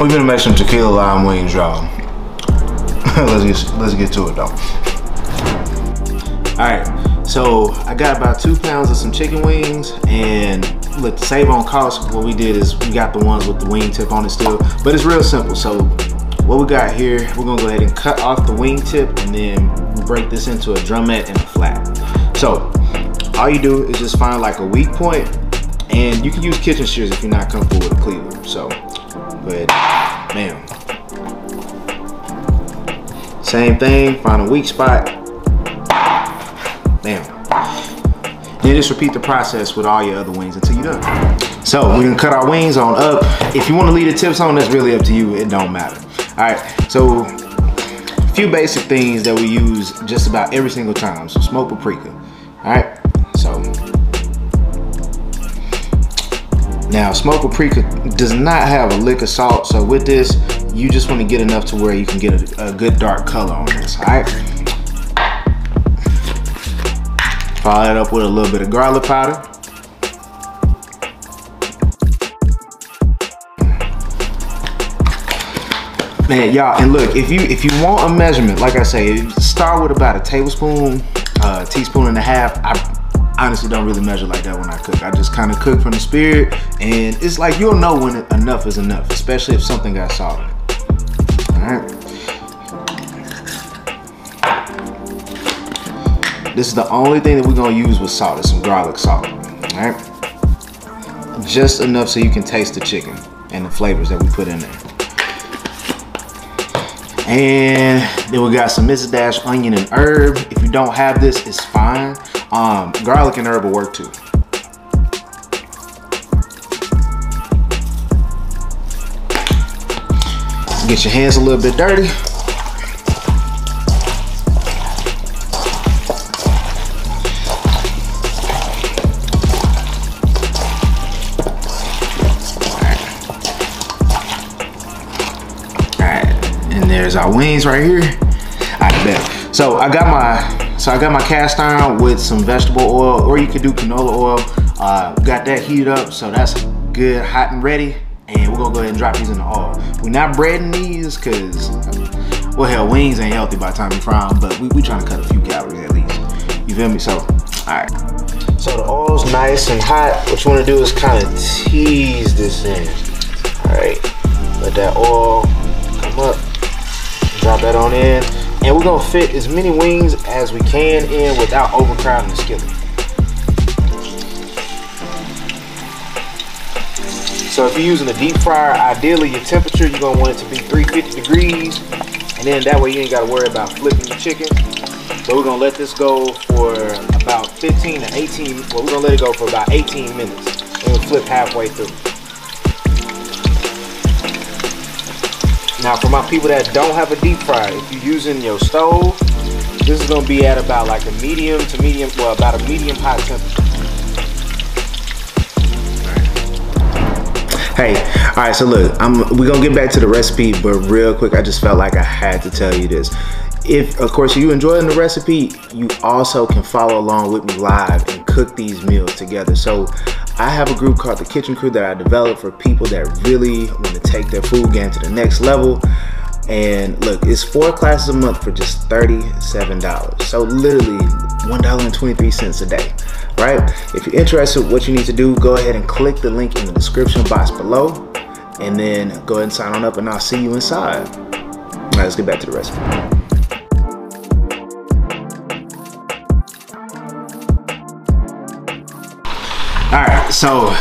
We're gonna make some tequila lime wings, y'all. let's get to it though. All right, so I got about 2 pounds of some chicken wings, and look, to save on cost, what we did is we got the ones with the wing tip on it still, but it's real simple. So what we got here, we're gonna go ahead and cut off the wing tip and then break this into a drumette and a flat. So all you do is just find like a weak point, and you can use kitchen shears if you're not comfortable with a cleaver. So go ahead, bam. Same thing, find a weak spot, bam. Then just repeat the process with all your other wings until you're done. So we're gonna cut our wings on up. If you wanna leave the tips on, that's really up to you, it don't matter. All right, so a few basic things that we use just about every single time. So smoked paprika, all right? So now smoked paprika does not have a lick of salt, so with this, you just wanna get enough to where you can get a good dark color on this, all right? Follow that up with a little bit of garlic powder. Man, y'all, and look, if you want a measurement, like I say, start with about a tablespoon, teaspoon and a half. I honestly don't really measure like that when I cook. I just kind of cook from the spirit, and it's like you'll know when enough is enough, especially if something got salty. All right. This is the only thing that we're gonna use with salt, is some garlic salt, all right? Just enough so you can taste the chicken and the flavors that we put in there. And then we got some Mrs. Dash onion and herb. If you don't have this, it's fine. Garlic and herb will work too. Get your hands a little bit dirty. There's our wings right here. All right, bet. So I got my cast iron with some vegetable oil, or you could do canola oil. Got that heated up, so that's good, hot and ready. And we're gonna go ahead and drop these in the oil. We're not breading these because, well, hell, wings ain't healthy by the time you fry them, but we trying to cut a few calories at least. You feel me? So, all right. So the oil's nice and hot. What you wanna do is kind of tease this in. All right, let that oil come up. Drop that on in, and we're gonna fit as many wings as we can in without overcrowding the skillet. So if you're using a deep fryer, ideally your temperature, you're gonna want it to be 350 degrees, and then that way you ain't gotta worry about flipping your chicken. So we're gonna let this go for about 15 to 18, well, we're gonna let it go for about 18 minutes, and we'll flip halfway through. Now for my people that don't have a deep fryer, if you're using your stove, this is gonna be at about like a medium to medium, well, about a medium hot temperature. Hey, all right, so look, we're gonna get back to the recipe, but real quick, I just felt like I had to tell you this. If, of course, you enjoying the recipe, you also can follow along with me live and cook these meals together. So I have a group called the Kitchen Crew that I developed for people that really want to take their food game to the next level. And look, it's 4 classes a month for just $37. So literally $1.23 a day, right? If you're interested in what you need to do, go ahead and click the link in the description box below, and then go ahead and sign on up, and I'll see you inside. All right, let's get back to the recipe. All right, so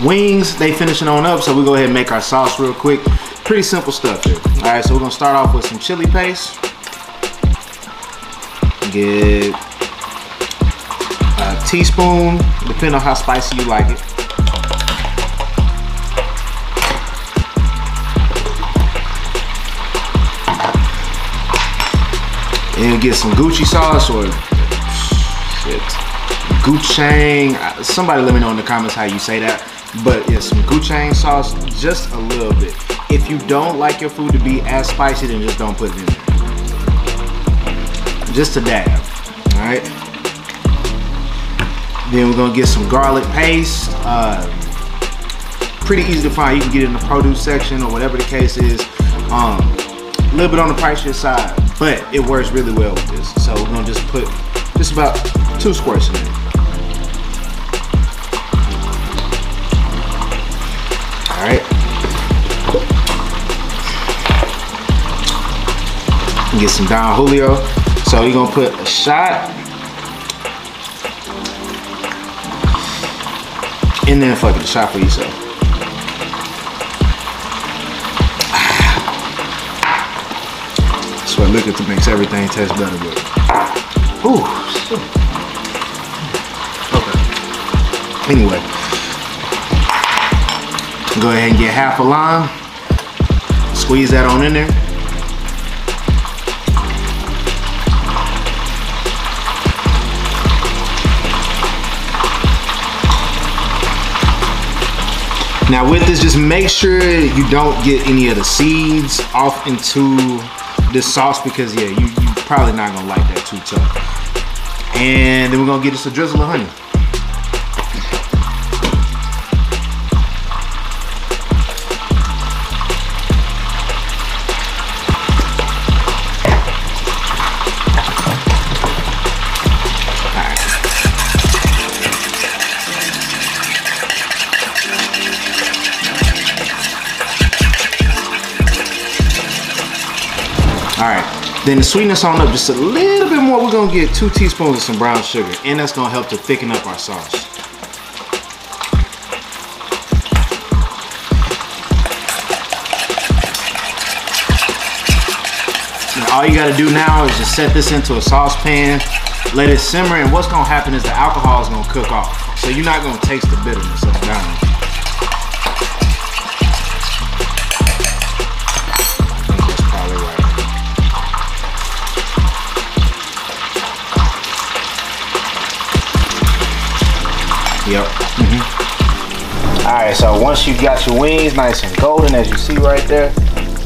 wings, they finishing on up, so we go ahead and make our sauce real quick. Pretty simple stuff here. All right, so we're gonna start off with some chili paste. Get a teaspoon, depending on how spicy you like it. And get some Gucci sauce, or Gucci. Somebody let me know in the comments how you say that. But yeah, some Gucci sauce, just a little bit. If you don't like your food to be as spicy, then just don't put it in there. Just a dab, all right? Then we're gonna get some garlic paste. pretty easy to find. You can get it in the produce section or whatever the case is. A little bit on the pricier side, but it works really well with this. So we're gonna just put just about 2 squirts in it. All right. Get some Don Julio. So you're gonna put a shot, and then fuck it, a shot for yourself. That's what liquor makes everything taste better with. Ooh, shit. Okay. Anyway, go ahead and get half a lime. Squeeze that on in there. Now with this, just make sure you don't get any of the seeds off into this sauce, because yeah, you probably not gonna like that too tough. And then we're gonna get us a drizzle of honey. Alright, then to sweeten this on up just a little bit more, we're gonna get 2 teaspoons of some brown sugar, and that's gonna help to thicken up our sauce. And all you gotta do now is just set this into a saucepan, let it simmer, and what's gonna happen is the alcohol is gonna cook off. So you're not gonna taste the bitterness of the brown. Yep. All right, so once you got your wings nice and golden, as you see right there,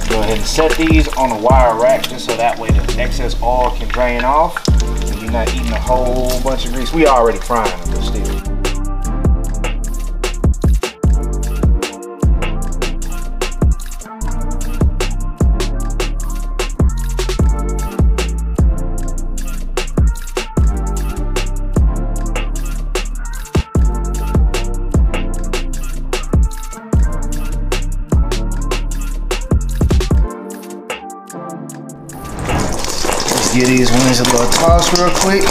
go ahead and set these on a wire rack, just so that way the excess oil can drain off and you're not eating a whole bunch of grease. We already frying them, but still. Give these wings a little toss real quick.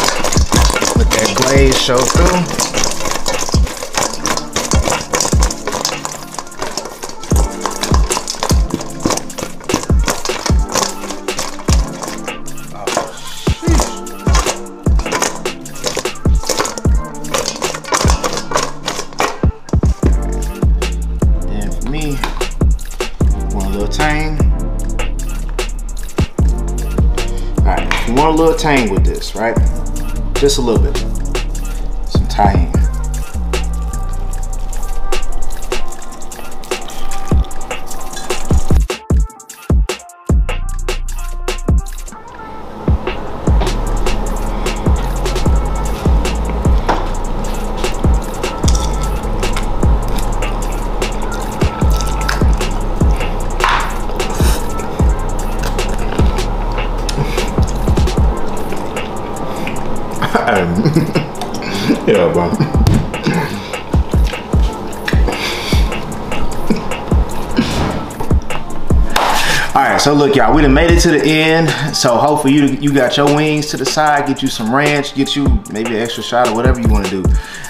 Let that glaze show through. Then for me, want a little tang. Alright, you want a little tang with this, right? Just a little bit. Some tahini. Yeah, bro. Alright, so look y'all, we done made it to the end. So hopefully you got your wings to the side, get you some ranch, get you maybe an extra shot or whatever you want to do.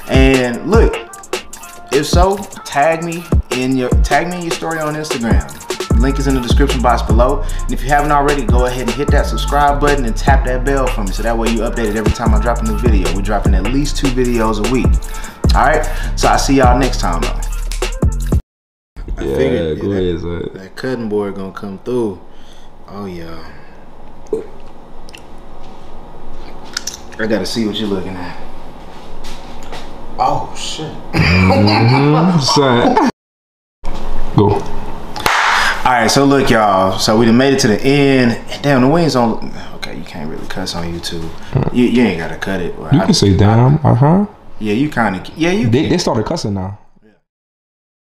And look, if so, tag me in your story on Instagram. Link is in the description box below. And if you haven't already, go ahead and hit that subscribe button and tap that bell for me, so that way you updated every time I drop a new video. We're dropping at least 2 videos a week. Alright, so I'll see y'all next time though. I figured go ahead, son. That cutting board gonna come through. Oh yeah. I gotta see what you're looking at. Oh shit. Son. Go. Alright, so look y'all, so we done made it to the end. And damn, the wings on, okay, you can't really cuss on YouTube. You ain't gotta cut it. You can say damn, Yeah, you kinda, yeah, you They started cussing now.